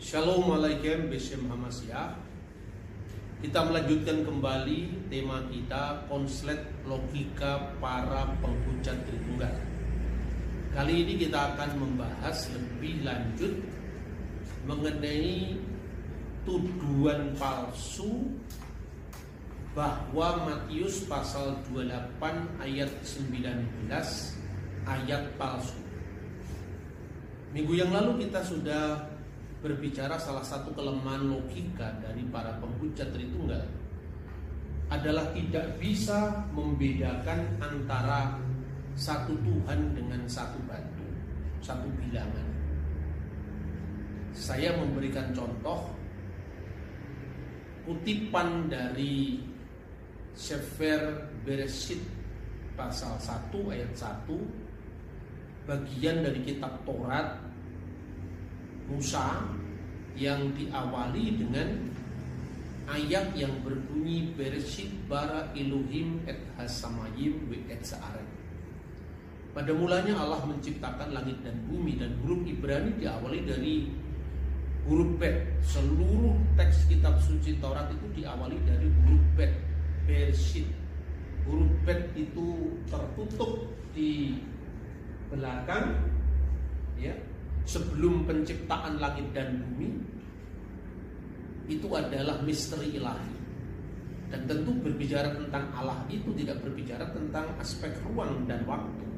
Shalom alaikum Beshem Hamasyah. Kita melanjutkan kembali tema kita, konslet logika para penghujat Tritunggal. Kali ini kita akan membahas lebih lanjut mengenai tuduhan palsu bahwa Matius pasal 28 ayat 19 ayat palsu. Minggu yang lalu kita sudah berbicara salah satu kelemahan logika dari para penghujat Tritunggal adalah tidak bisa membedakan antara satu Tuhan dengan satu batu, satu bilangan. Saya memberikan contoh kutipan dari Sefer Bereshit pasal 1 ayat 1, bagian dari kitab Taurat Musa yang diawali dengan ayat yang berbunyi Bereshit bara Elohim et hasamayim ve et saaret. Pada mulanya Allah menciptakan langit dan bumi, dan huruf Ibrani diawali dari huruf Bet. Seluruh teks kitab suci Taurat itu diawali dari huruf Bet, Bereshit. Huruf Bet itu tertutup di belakang, ya. Sebelum penciptaan langit dan bumi, itu adalah misteri ilahi. Dan tentu berbicara tentang Allah itu tidak berbicara tentang aspek ruang dan waktu.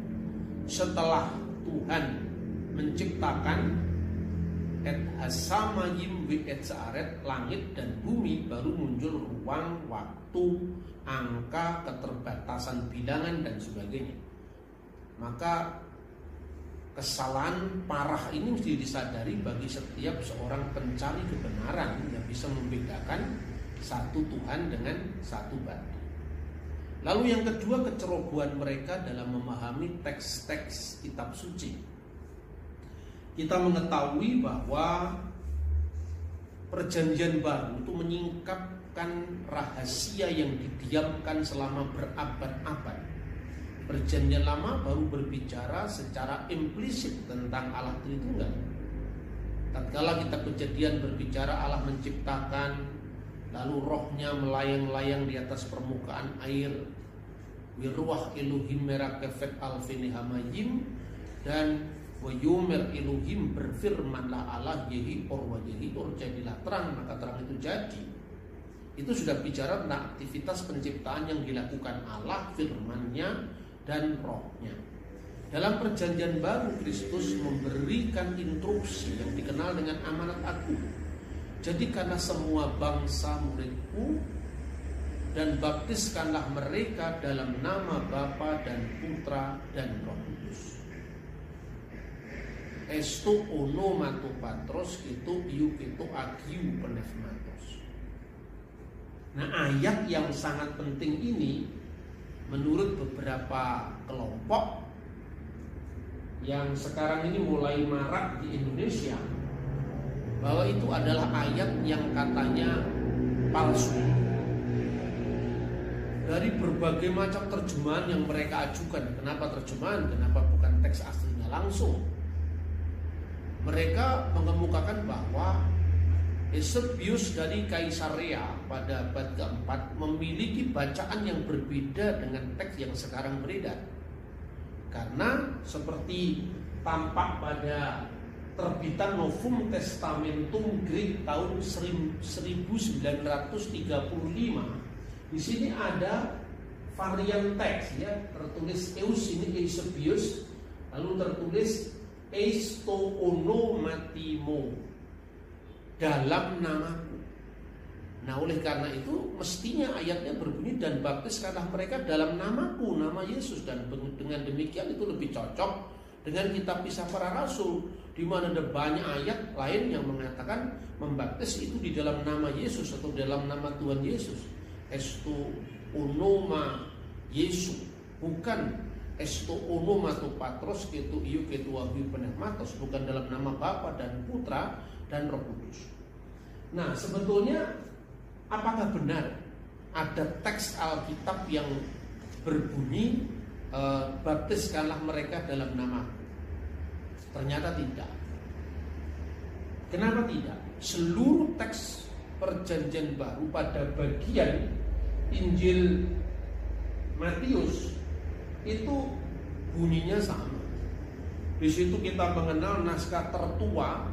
Setelah Tuhan menciptakan et hasamayim ve et saaret, langit dan bumi, baru muncul ruang, waktu, angka, keterbatasan bilangan dan sebagainya. Maka kesalahan parah ini mesti disadari bagi setiap seorang pencari kebenaran yang bisa membedakan satu Tuhan dengan satu batu. Lalu yang kedua, kecerobohan mereka dalam memahami teks-teks kitab suci. Kita mengetahui bahwa Perjanjian Baru itu menyingkapkan rahasia yang didiamkan selama berabad-abad. Perjanjian Lama baru berbicara secara implisit tentang Allah Tritunggal. Tatkala kita Kejadian berbicara Allah menciptakan, lalu rohnya melayang-layang di atas permukaan air, wiruah Elohim merakefet alfini hamayim, dan wayomer Elohim, berfirmanlah Allah yehi or wajehi or, jadilah terang, maka terang itu jadi. Itu sudah bicara tentang aktivitas penciptaan yang dilakukan Allah, firman-Nya dan rohnya. Dalam Perjanjian Baru, Kristus memberikan instruksi yang dikenal dengan amanat agung. Jadikanlah semua bangsa muridku dan baptiskanlah mereka dalam nama Bapa dan Putra dan Roh Kudus. Estu onomato patros itu iu itu agiu penefmatos. Nah, ayat yang sangat penting ini menurut beberapa kelompok yang sekarang ini mulai marak di Indonesia, bahwa itu adalah ayat yang katanya palsu. Dari berbagai macam terjemahan yang mereka ajukan, kenapa terjemahan, kenapa bukan teks aslinya langsung, mereka mengemukakan bahwa Eusebius dari Kaisarea pada abad keempat memiliki bacaan yang berbeda dengan teks yang sekarang beredar. Karena seperti tampak pada terbitan Novum Testamentum Greek tahun 1935, di sini ada varian teks, ya, tertulis Eus ini Eusebius, lalu tertulis Eisto onomatimo, dalam namaku. Nah, oleh karena itu mestinya ayatnya berbunyi dan baptiskanlah mereka dalam namaku, nama Yesus. Dan dengan demikian itu lebih cocok dengan kitab Kisah Para Rasul, di mana ada banyak ayat lain yang mengatakan membaptis itu di dalam nama Yesus atau dalam nama Tuhan Yesus. Estu onoma Yesus, bukan estu onomato patros ketu iu ketu agiu penefmatos, bukan dalam nama Bapa dan Putra dan Roh Kudus. Nah, sebetulnya apakah benar ada teks Alkitab yang berbunyi baptiskanlah mereka dalam nama? Ternyata tidak. Kenapa tidak? Seluruh teks Perjanjian Baru pada bagian Injil Matius itu bunyinya sama. Di situ kita mengenal naskah tertua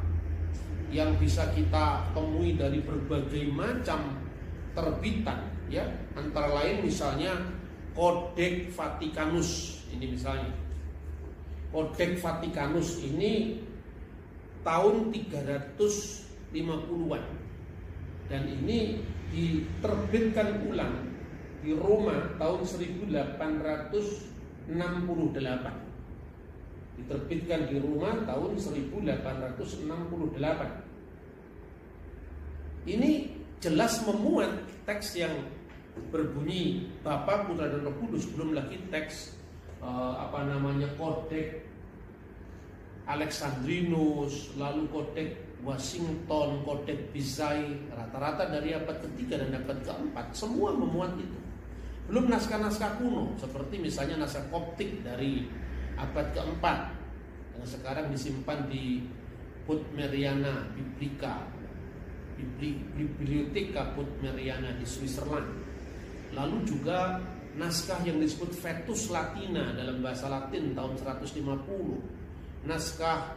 yang bisa kita temui dari berbagai macam terbitan, ya. Antara lain misalnya Codex Vaticanus. Ini misalnya Codex Vaticanus ini tahun 350-an, dan ini diterbitkan ulang di Roma tahun 1868. Diterbitkan di Roma tahun 1868. Ini jelas memuat teks yang berbunyi Bapa, Putra dan Roh Kudus, belum lagi teks Codex Alexandrinus, lalu Codex Washington, Codex Bizai, rata-rata dari abad ketiga dan abad keempat, semua memuat itu. Belum naskah-naskah kuno seperti misalnya naskah Koptik dari abad keempat yang sekarang disimpan di Puttmeriana Biblica, Bibliotheca Puttmeriana di Switzerland. Lalu juga naskah yang disebut Vetus Latina dalam bahasa Latin tahun 150. Naskah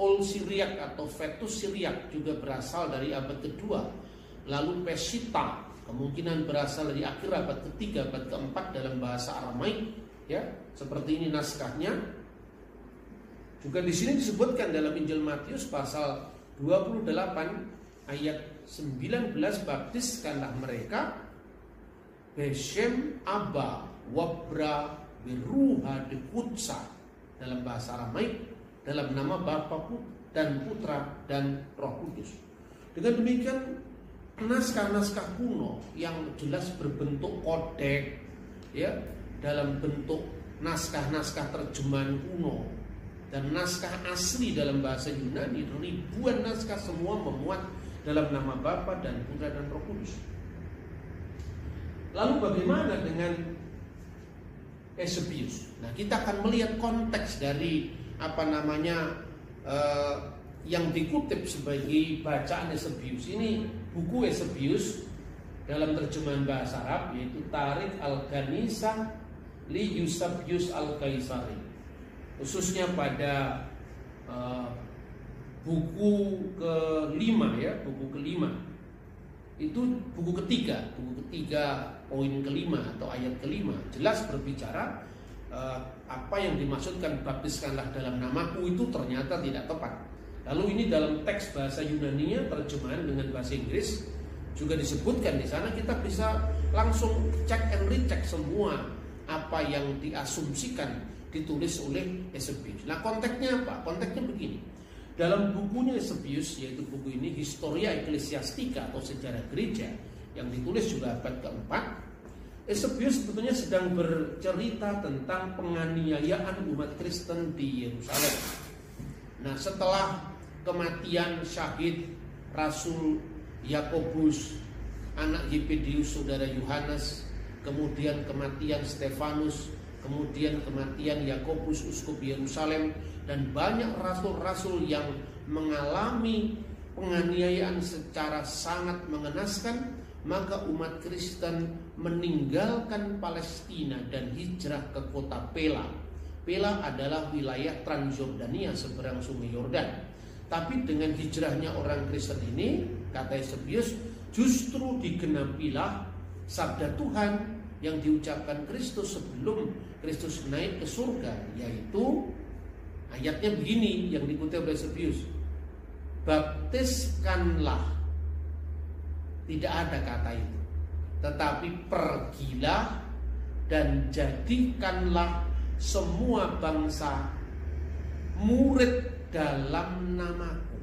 Old Syriac atau Vetus Syriac juga berasal dari abad kedua. Lalu Peshitta kemungkinan berasal dari akhir abad ketiga, abad keempat dalam bahasa Aramaik, ya. Seperti ini naskahnya. Juga di sini disebutkan dalam Injil Matius pasal 28 ayat 19, baptiskanlah mereka Beshem Abba Wabra Beruha Dekutsa dalam bahasa Aramaik, dalam nama Bapa dan Putra dan Roh Kudus. Dengan demikian naskah-naskah kuno yang jelas berbentuk kodek, ya, dalam bentuk naskah-naskah terjemahan kuno dan naskah asli dalam bahasa Yunani, ribuan naskah semua memuat dalam nama Bapa dan Putra dan Roh Kudus. Lalu bagaimana dengan Eusebius? Nah, kita akan melihat konteks dari yang dikutip sebagai bacaan Eusebius. Ini buku Eusebius dalam terjemahan bahasa Arab, yaitu Tarikh Al-Ghanisah li Eusebius Al-Kaisari. Khususnya pada buku kelima, ya, buku kelima. Itu buku ketiga poin kelima atau ayat kelima jelas berbicara apa yang dimaksudkan baptiskanlah dalam namaku itu ternyata tidak tepat. Lalu ini dalam teks bahasa Yunani-nya terjemahan dengan bahasa Inggris juga disebutkan di sana, kita bisa langsung cek and recheck semua apa yang diasumsikan ditulis oleh Eusebius. Nah, konteksnya apa? Konteksnya begini. Dalam bukunya Eusebius, yaitu buku ini Historia Ecclesiastica atau Sejarah Gereja yang ditulis juga abad keempat, Eusebius sebetulnya sedang bercerita tentang penganiayaan umat Kristen di Yerusalem. Nah, setelah kematian syahid Rasul Yakobus, anak Yepedeus saudara Yohanes, kemudian kematian Stefanus, kemudian kematian Yakobus uskup Yerusalem, dan banyak rasul-rasul yang mengalami penganiayaan secara sangat mengenaskan, maka umat Kristen meninggalkan Palestina dan hijrah ke kota Pela. Pela adalah wilayah Transjordania seberang Sungai Yordan. Tapi dengan hijrahnya orang Kristen ini, kata Eusebius, justru digenapilah sabda Tuhan yang diucapkan Kristus sebelum Kristus naik ke surga, yaitu ayatnya begini yang dikutip oleh Eusebius, baptiskanlah, tidak ada kata itu, tetapi pergilah dan jadikanlah semua bangsa murid dalam namaku.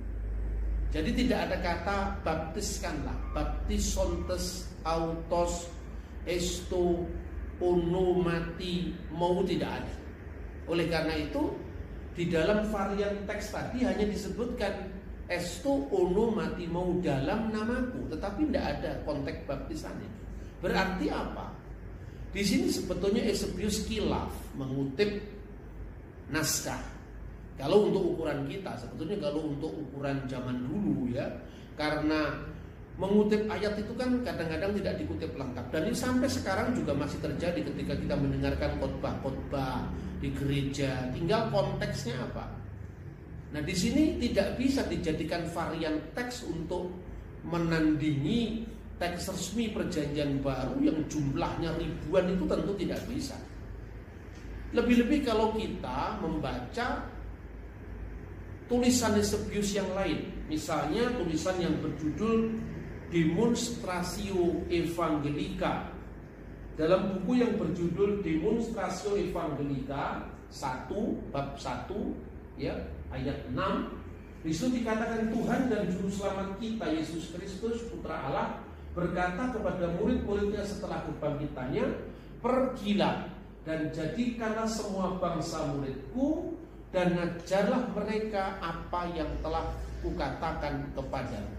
Jadi tidak ada kata baptiskanlah, baptisontes, autos, esto, onomati, mau, tidak ada. Oleh karena itu di dalam varian teks tadi hanya disebutkan esto, onomati, mau dalam namaku, tetapi tidak ada konteks baptisannya. Berarti apa? Di sini sebetulnya Eusebius kilaf mengutip naskah Kalau untuk ukuran kita, sebetulnya kalau untuk ukuran zaman dulu ya, karena mengutip ayat itu kan kadang-kadang tidak dikutip lengkap. Dan ini sampai sekarang juga masih terjadi ketika kita mendengarkan khotbah-khotbah di gereja. Tinggal konteksnya apa. Nah di sini tidak bisa dijadikan varian teks untuk menandingi teks resmi Perjanjian Baru yang jumlahnya ribuan, itu tentu tidak bisa. Lebih-lebih kalau kita membaca tulisan Eusebius yang lain, misalnya tulisan yang berjudul Demonstratio Evangelica. Dalam buku yang berjudul Demonstratio Evangelica 1 bab 1 ya, ayat 6, di situ dikatakan Tuhan dan juru selamat kita Yesus Kristus Putra Allah berkata kepada murid-muridnya setelah kebangkitannya, pergilah dan jadikanlah semua bangsa muridku dan ajarlah mereka apa yang telah kukatakan kepadamu.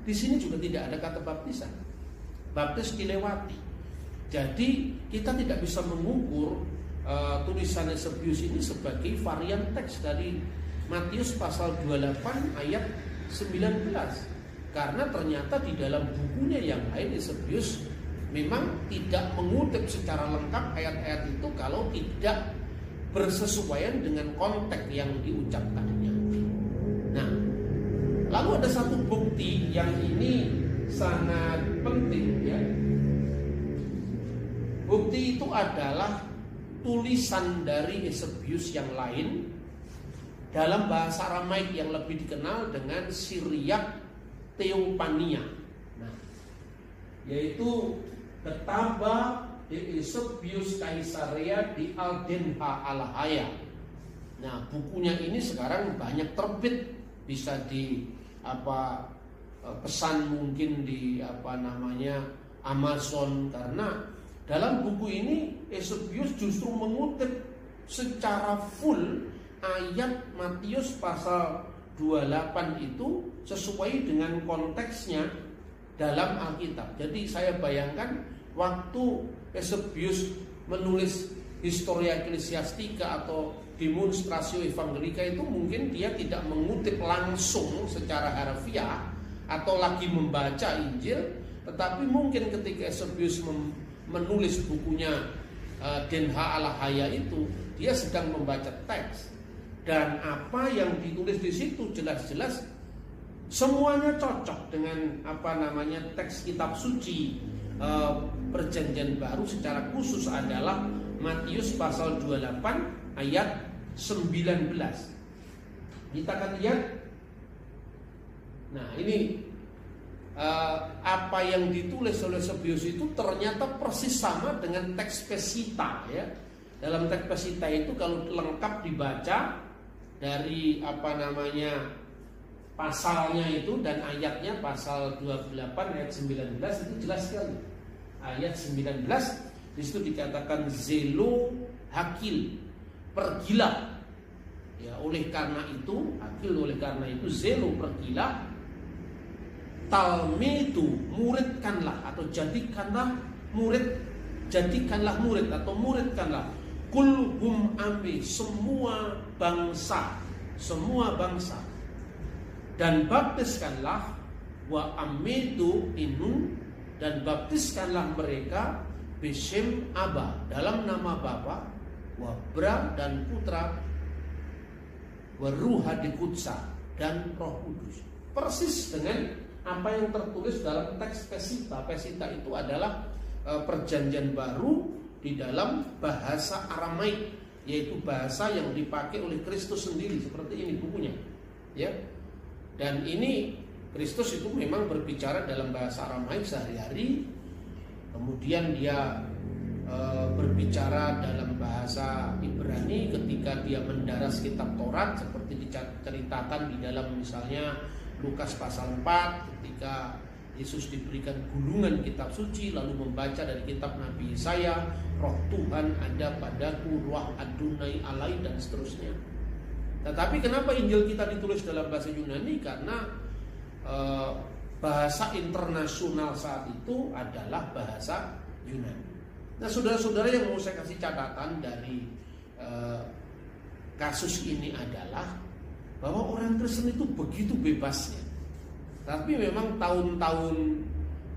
Di sini juga tidak ada kata baptisan. Baptis dilewati. Jadi kita tidak bisa mengukur tulisan Eusebius ini sebagai varian teks dari Matius pasal 28 ayat 19. Karena ternyata di dalam bukunya yang lain Eusebius memang tidak mengutip secara lengkap ayat-ayat itu kalau tidak bersesuaian dengan konteks yang diucapkannya. Nah, lalu ada satu bukti yang ini sangat penting ya. Bukti itu adalah tulisan dari Eusebius yang lain dalam bahasa Aramaik yang lebih dikenal dengan Syriac Theophania. Nah, yaitu Ketaba di Eusebius Caesarea di Aldenha Alahaya. Nah, bukunya ini sekarang banyak terbit, bisa di pesan mungkin di Amazon, karena dalam buku ini Eusebius justru mengutip secara full ayat Matius pasal 28 itu sesuai dengan konteksnya dalam Alkitab. Jadi saya bayangkan waktu Eusebius menulis Historia Ecclesiastica atau Demonstratio Evangelica itu mungkin dia tidak mengutip langsung secara harfiah atau lagi membaca Injil, tetapi mungkin ketika Eusebius menulis bukunya Denha Alahaya itu, dia sedang membaca teks, dan apa yang ditulis di situ jelas-jelas semuanya cocok dengan teks kitab suci Perjanjian Baru. Secara khusus adalah Matius pasal 28 ayat 19. Kita akan lihat. Nah, ini apa yang ditulis oleh Eusebius itu ternyata persis sama dengan teks Pesita ya. Dalam teks Pesita itu kalau lengkap dibaca dari pasalnya itu dan ayatnya, pasal 28 ayat 19 itu jelas sekali. Ayat 19 di situ dikatakan zelo hakil, pergilah. Ya, oleh karena itu, zelo pergilah, talmidu muridkanlah atau jadikanlah murid atau muridkanlah kulhum ami, semua bangsa dan baptiskanlah wa amidu inun, dan baptiskanlah mereka Bishem Aba, dalam nama Bapa, Wabra dan Putra, Waruha Dikutsa dan Roh Kudus. Persis dengan apa yang tertulis dalam teks Pesita. Pesita itu adalah Perjanjian Baru di dalam bahasa Aramaik, yaitu bahasa yang dipakai oleh Kristus sendiri. Seperti ini bukunya, ya. Dan ini Kristus itu memang berbicara dalam bahasa Aramaik sehari-hari. Kemudian dia berbicara dalam bahasa Ibrani ketika dia mendaras kitab Taurat, seperti diceritakan di dalam misalnya Lukas pasal 4 ketika Yesus diberikan gulungan kitab suci lalu membaca dari kitab Nabi Yesaya, Roh Tuhan ada padaku, Ruach Adonai Alai, dan seterusnya. Tetapi kenapa Injil kita ditulis dalam bahasa Yunani? Karena bahasa internasional saat itu adalah bahasa Yunani. Nah, saudara-saudara yang mau saya kasih catatan dari kasus ini adalah bahwa orang Kristen itu begitu bebasnya. Tapi memang tahun-tahun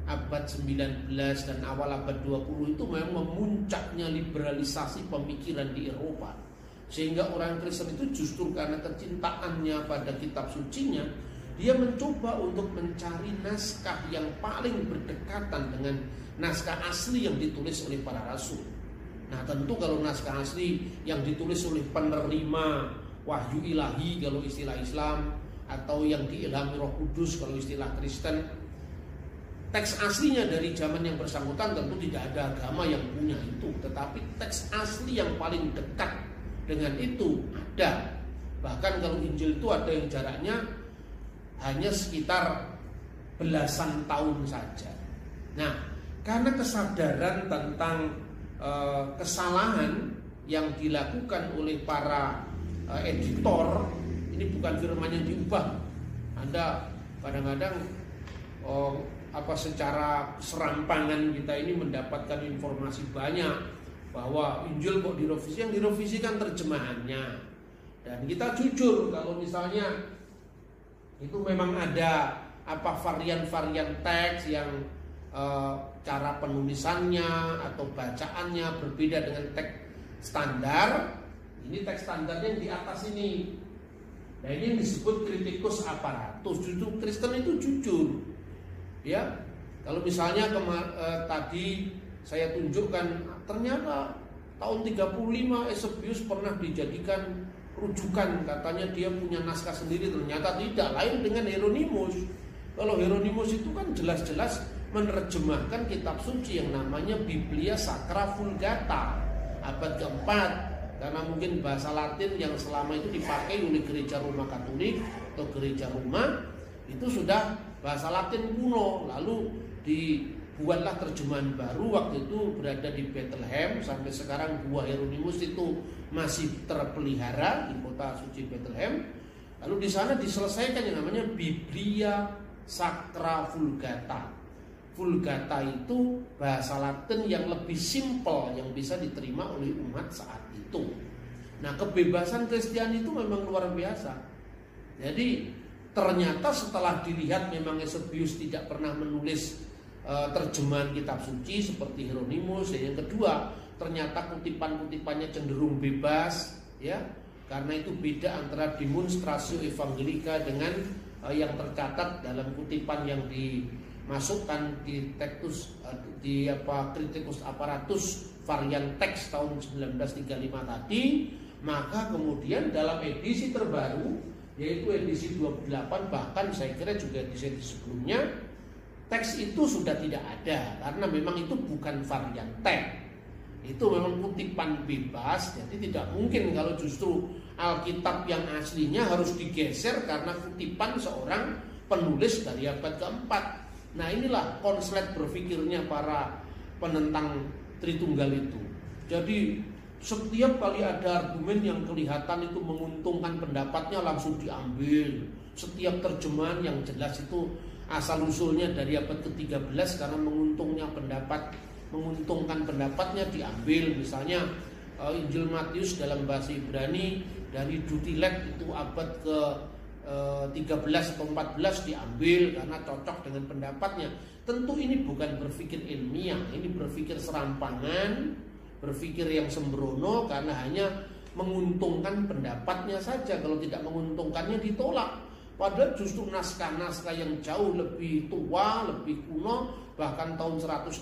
abad 19 dan awal abad 20 itu memang memuncaknya liberalisasi pemikiran di Eropa. Sehingga orang Kristen itu justru karena kecintaannya pada kitab sucinya, dia mencoba untuk mencari naskah yang paling berdekatan dengan naskah asli yang ditulis oleh para rasul. Nah tentu kalau naskah asli yang ditulis oleh penerima wahyu ilahi kalau istilah Islam, atau yang diilhami Roh Kudus kalau istilah Kristen, teks aslinya dari zaman yang bersangkutan tentu tidak ada agama yang punya itu. Tetapi teks asli yang paling dekat dengan itu ada. Bahkan kalau Injil itu ada yang jaraknya hanya sekitar belasan tahun saja. Nah, karena kesadaran tentang kesalahan yang dilakukan oleh para editor, ini bukan firman yang diubah. Anda kadang-kadang secara serampangan kita ini mendapatkan informasi banyak bahwa Injil kok direvisi, yang direvisi kan terjemahannya. Dan kita jujur kalau misalnya itu memang ada varian-varian teks yang cara penulisannya atau bacaannya berbeda dengan teks standar. Ini teks standarnya yang di atas ini. Nah ini yang disebut kritikus aparatus. Justru Kristen itu jujur. Ya, kalau misalnya tadi saya tunjukkan ternyata tahun 35 Eusebius pernah dijadikan rujukan, katanya dia punya naskah sendiri, ternyata tidak, lain dengan Hieronymus. Kalau Hieronymus itu kan jelas-jelas menerjemahkan kitab suci yang namanya Biblia Sacra Vulgata abad keempat. Karena mungkin bahasa Latin yang selama itu dipakai oleh gereja Roma Katolik atau gereja Roma itu sudah bahasa Latin kuno. Lalu dibuatlah terjemahan baru, waktu itu berada di Bethlehem. Sampai sekarang buah Hieronymus itu masih terpelihara di kota suci Bethlehem. Lalu di sana diselesaikan yang namanya Biblia Sacra Vulgata. Vulgata itu bahasa Latin yang lebih simpel yang bisa diterima oleh umat saat itu. Nah, kebebasan Kristiani itu memang luar biasa. Jadi ternyata setelah dilihat memang Eusebius tidak pernah menulis terjemahan kitab suci seperti Hieronymus. Dan yang kedua, ternyata kutipan-kutipannya cenderung bebas, ya. Karena itu beda antara Demonstratio Evangelica dengan yang tercatat dalam kutipan yang dimasukkan di Kritikus Aparatus varian teks tahun 1935 tadi. Maka kemudian dalam edisi terbaru, yaitu edisi 28, bahkan saya kira juga edisi sebelumnya, teks itu sudah tidak ada, karena memang itu bukan varian teks, itu memang kutipan bebas. Jadi tidak mungkin kalau justru Alkitab yang aslinya harus digeser karena kutipan seorang penulis dari abad keempat. Nah inilah konslet berpikirnya para penentang Tritunggal itu. Jadi setiap kali ada argumen yang kelihatan itu menguntungkan pendapatnya langsung diambil. Setiap terjemahan yang jelas itu asal usulnya dari abad ke-13 karena menguntungkan pendapatnya diambil. Misalnya Injil Matius dalam bahasa Ibrani dari Dutilet itu abad ke-13 atau 14 diambil karena cocok dengan pendapatnya. Tentu ini bukan berpikir ilmiah, ini berpikir serampangan, berpikir yang sembrono karena hanya menguntungkan pendapatnya saja. Kalau tidak menguntungkannya ditolak. Padahal justru naskah-naskah yang jauh lebih tua, lebih kuno, bahkan tahun 150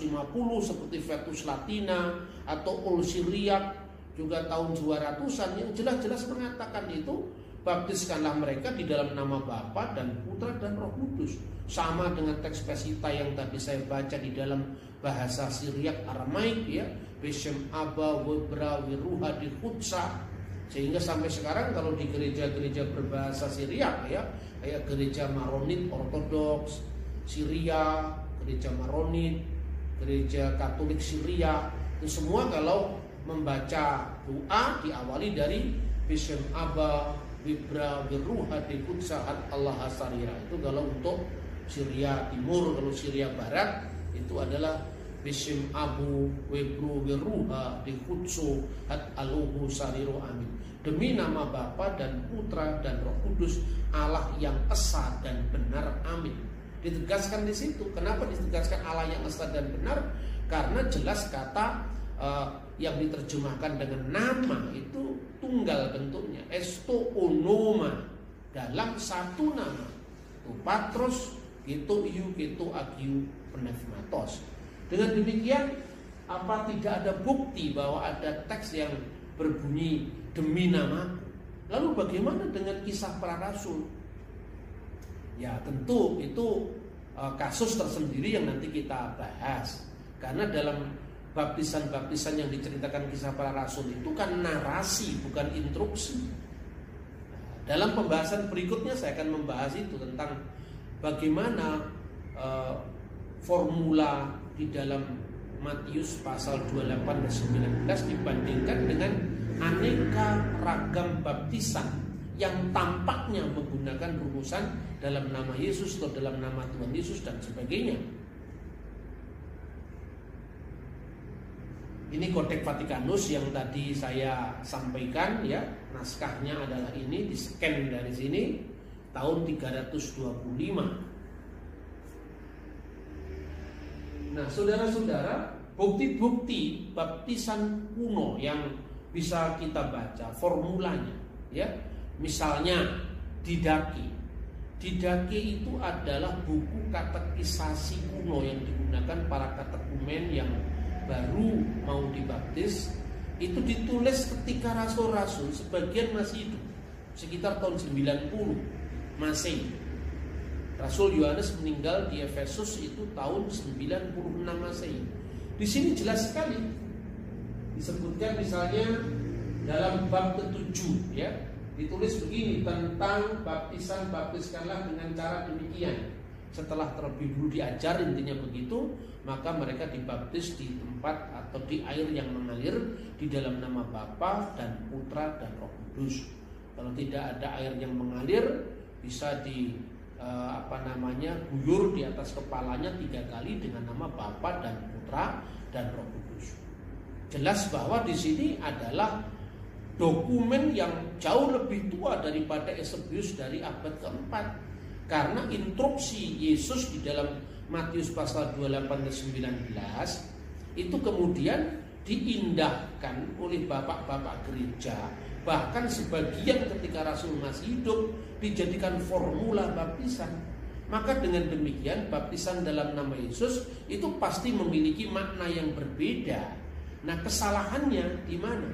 seperti Vetus Latina atau Ol Syriac juga tahun 200-an yang jelas-jelas mengatakan itu, baptiskanlah mereka di dalam nama Bapa dan Putra dan Roh Kudus. Sama dengan teks Pesita yang tadi saya baca di dalam bahasa Syriac Aramaik, ya, Beshem Abba Webra Wiruha di Kutsa. Sehingga sampai sekarang kalau di gereja-gereja berbahasa Syriac, ya, kayak gereja Maronit Ortodoks Syria, gereja Maronit, gereja Katolik Syria, itu semua kalau membaca doa diawali dari Beshem Abba Webra Wiruha di Kutsa Allah Hasarira. Itu kalau untuk Syria Timur. Kalau Syria Barat itu adalah Bism Abu Webru Wiruha di Kutsu Hat Aluhu Sariro Amin. Demi nama Bapa dan Putra dan Roh Kudus, Allah yang esa dan benar, amin. Ditegaskan di situ. Kenapa ditegaskan Allah yang esa dan benar? Karena jelas kata yang diterjemahkan dengan nama itu tunggal bentuknya, esto onoma, dalam satu nama, tu patros, gitu iu, gitu agiu, pneumatos. Dengan demikian, apa tidak ada bukti bahwa ada teks yang berbunyi demi namaku? Lalu bagaimana dengan kisah para rasul? Ya tentu itu kasus tersendiri yang nanti kita bahas. Karena dalam baptisan-baptisan yang diceritakan kisah para rasul itu kan narasi, bukan instruksi. Dalam pembahasan berikutnya saya akan membahas itu tentang bagaimana formula di dalam Matius pasal 28 dan 19 dibandingkan dengan aneka ragam baptisan yang tampaknya menggunakan rumusan dalam nama Yesus atau dalam nama Tuhan Yesus dan sebagainya. Ini Kodeks Vatikanus yang tadi saya sampaikan ya, naskahnya adalah ini, di-scan dari sini tahun 325. Nah, saudara-saudara, bukti-bukti baptisan kuno yang bisa kita baca formulanya ya. Misalnya Didake. Didake itu adalah buku katekisasi kuno yang digunakan para katekumen yang baru mau dibaptis. Itu ditulis ketika rasul-rasul sebagian masih hidup, sekitar tahun 90 Masehi. Rasul Yohanes meninggal di Efesus itu tahun 96 Masehi. Di sini jelas sekali disebutkan misalnya dalam bab ke-7 ya, ditulis begini tentang baptisan, baptiskanlah dengan cara demikian. Setelah terlebih dulu diajar intinya begitu, maka mereka dibaptis di tempat atau di air yang mengalir di dalam nama Bapa dan Putra dan Roh Kudus. Kalau tidak ada air yang mengalir, bisa guyur di atas kepalanya 3 kali dengan nama Bapa dan Putra dan Roh Kudus. Jelas bahwa di sini adalah dokumen yang jauh lebih tua daripada Eusebius dari abad keempat. Karena instruksi Yesus di dalam Matius pasal 28 dan 19 itu kemudian diindahkan oleh bapak-bapak gereja. Bahkan sebagian ketika Rasul masih hidup dijadikan formula baptisan. Maka dengan demikian baptisan dalam nama Yesus itu pasti memiliki makna yang berbeda. Nah, kesalahannya di mana?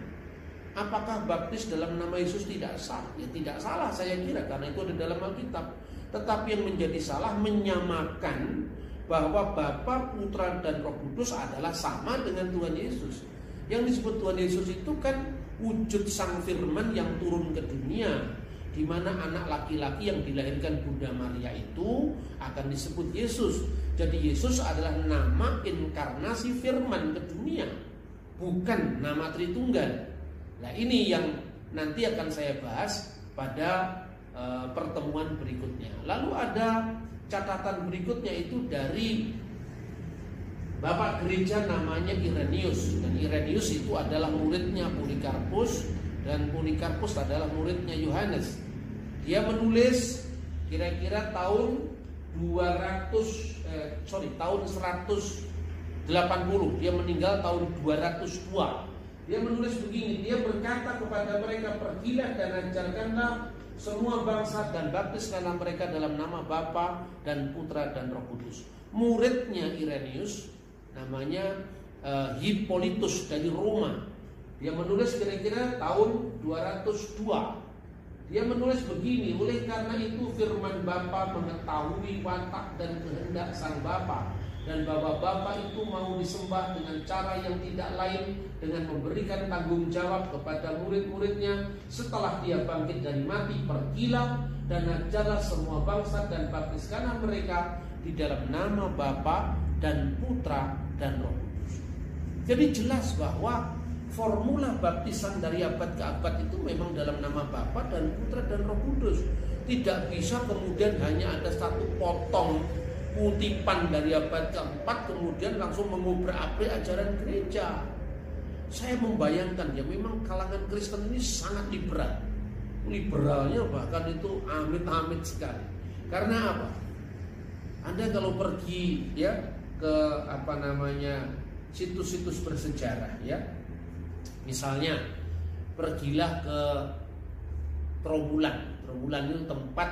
Apakah baptis dalam nama Yesus tidak sah? Ya tidak salah saya kira, karena itu ada dalam Alkitab. Tetapi yang menjadi salah menyamakan bahwa Bapa, Putra dan Roh Kudus adalah sama dengan Tuhan Yesus. Yang disebut Tuhan Yesus itu kan wujud Sang Firman yang turun ke dunia, di mana anak laki-laki yang dilahirkan Bunda Maria itu akan disebut Yesus. Jadi Yesus adalah nama inkarnasi Firman ke dunia, bukan nama Tritunggal. Nah, ini yang nanti akan saya bahas pada pertemuan berikutnya. Lalu ada catatan berikutnya itu dari Bapak gereja namanya Irenaeus. Dan Irenaeus itu adalah muridnya Polikarpus, dan Polikarpus adalah muridnya Yohanes. Dia menulis kira-kira tahun 180. Dia meninggal tahun 202. Dia menulis begini, dia berkata kepada mereka, pergilah dan ajarkanlah semua bangsa dan baptiskanlah mereka dalam nama Bapa dan Putra dan Roh Kudus. Muridnya Irenaeus namanya Hippolytus dari Roma. Dia menulis kira-kira tahun 202. Dia menulis begini, oleh karena itu firman Bapa mengetahui watak dan kehendak Sang Bapa, dan bahwa Bapa itu mau disembah dengan cara yang tidak lain dengan memberikan tanggung jawab kepada murid-muridnya setelah dia bangkit dari mati. Pergilah dan ajarlah semua bangsa dan baptiskanlah mereka di dalam nama Bapa dan Putra dan Roh Kudus. Jadi jelas bahwa formula baptisan dari abad ke abad itu memang dalam nama Bapa dan Putra dan Roh Kudus. Tidak bisa kemudian hanya ada satu potong kutipan dari abad keempat kemudian langsung mengubrak-abrik ajaran gereja. Saya membayangkan ya, memang kalangan Kristen ini sangat liberal. Liberalnya bahkan itu amit-amit sekali. Karena apa? Anda kalau pergi ya ke situs-situs bersejarah ya, misalnya pergilah ke Trawulan. Trawulan itu tempat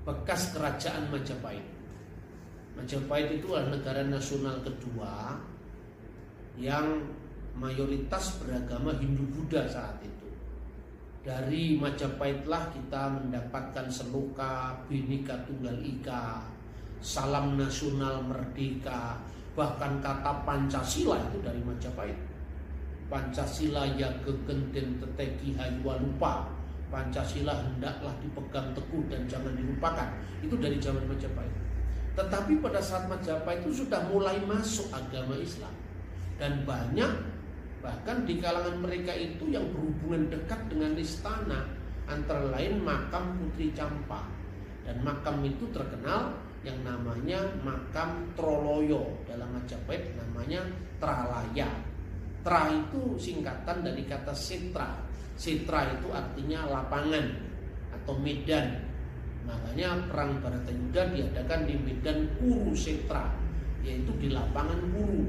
bekas kerajaan Majapahit. Majapahit itu adalah negara nasional kedua yang mayoritas beragama Hindu-Buddha saat itu. Dari Majapahitlah kita mendapatkan Seloka, Bhinneka Tunggal Ika, Salam Nasional Merdeka, bahkan kata Pancasila itu dari Majapahit. Pancasila ya gegenden teteki hayua lupa, Pancasila hendaklah dipegang teguh dan jangan dilupakan. Itu dari zaman Majapahit. Tetapi pada saat Majapahit itu sudah mulai masuk agama Islam. Dan banyak bahkan di kalangan mereka itu yang berhubungan dekat dengan istana, antara lain makam Putri Campa. Dan makam itu terkenal yang namanya makam Troloyo, dalam Majapahit namanya Tralaya. Tra itu singkatan dari kata setra. Setra itu artinya lapangan atau medan. Makanya perang Baratayuda diadakan di medan Kurusetra, yaitu di lapangan Kuru.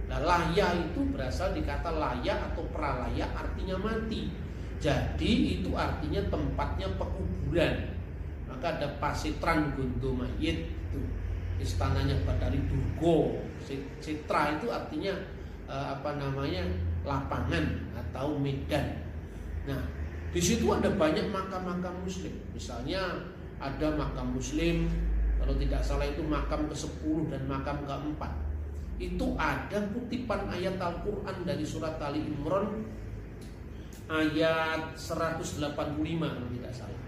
Nah, laya itu berasal dari kata laya atau pralaya, artinya mati. Jadi itu artinya tempatnya pekuburan. Maka ada Pasetran Gondo Mayit, itu istananya Batari Durgo. Setra itu artinya lapangan atau medan. Nah, di situ ada banyak makam-makam Muslim. Misalnya ada makam Muslim, kalau tidak salah itu makam ke-10 dan makam ke-4. Itu ada kutipan ayat Al-Quran dari surat Ali Imran ayat 185 kalau tidak salah.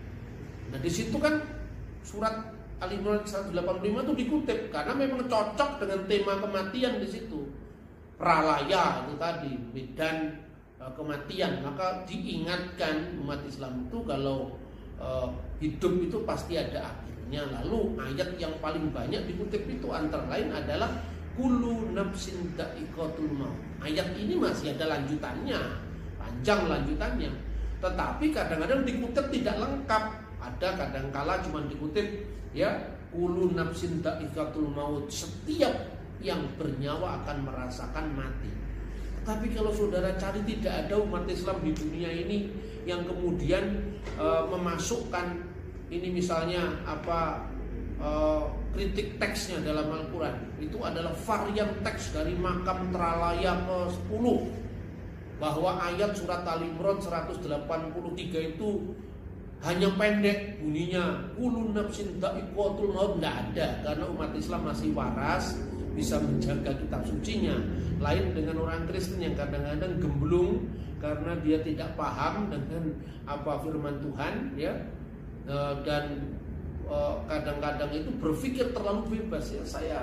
Nah, di situ kan surat Ali Imran 185 itu dikutip karena memang cocok dengan tema kematian di situ. Pralaya itu tadi, medan kematian. Maka diingatkan umat Islam itu kalau hidup itu pasti ada akhirnya. Lalu ayat yang paling banyak dikutip itu antara lain adalah kullu nafsin dha'iqatul maut. Ayat ini masih ada lanjutannya, panjang lanjutannya. Tetapi kadang-kadang dikutip tidak lengkap. Ada kadangkala cuma dikutip ya, kullu nafsin dha'iqatul maut. Setiap yang bernyawa akan merasakan mati. Tapi kalau saudara cari, tidak ada umat Islam di dunia ini yang kemudian memasukkan ini misalnya kritik teksnya dalam Al-Quran. Itu adalah varian teks dari makam Tralaya ke-10, bahwa ayat surat Al-Imran 183 itu hanya pendek bunyinya, kullu nafsin dha'iqatul maut. Tidak ada, karena umat Islam masih waras, bisa menjaga kitab sucinya. Lain dengan orang Kristen yang kadang-kadang gemblung karena dia tidak paham dengan firman Tuhan ya, dan kadang-kadang itu berpikir terlalu bebas ya. Saya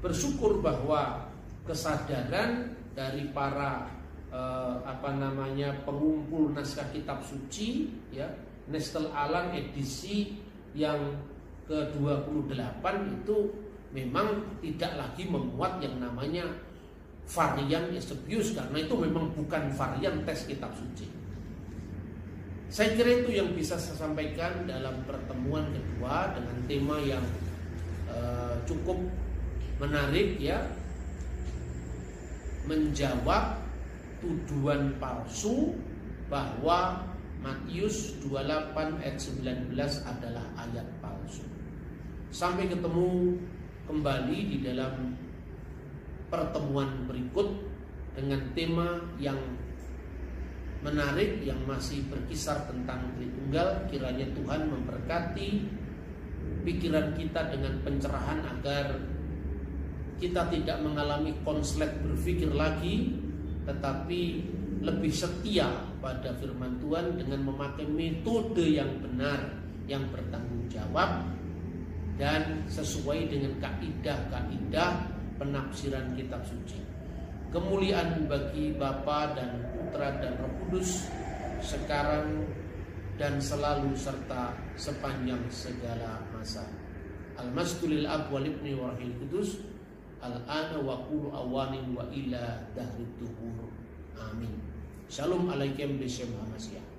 bersyukur bahwa kesadaran dari para pengumpul naskah kitab suci ya, Nestle Aland edisi yang ke-28 itu memang tidak lagi memuat yang namanya varian Eusebius, karena itu memang bukan varian teks kitab suci. Saya kira itu yang bisa saya sampaikan dalam pertemuan kedua dengan tema yang cukup menarik ya, menjawab tuduhan palsu bahwa Matius 28 ayat 19 adalah ayat palsu. Sampai ketemu kembali di dalam pertemuan berikut dengan tema yang menarik yang masih berkisar tentang Tritunggal. Kiranya Tuhan memberkati pikiran kita dengan pencerahan agar kita tidak mengalami konslet berpikir lagi, tetapi lebih setia pada firman Tuhan dengan memakai metode yang benar, yang bertanggung jawab dan sesuai dengan kaidah-kaidah penafsiran kitab suci. Kemuliaan bagi Bapa dan Putra dan Roh Kudus sekarang dan selalu serta sepanjang segala masa. Al-Masjidul Ab wal Ibni wa Ruhil Qudus. al-ana wa qulu awanin wa ila dahrid duhur. Amin. Shalom alaikum bisya Muhammadiyah.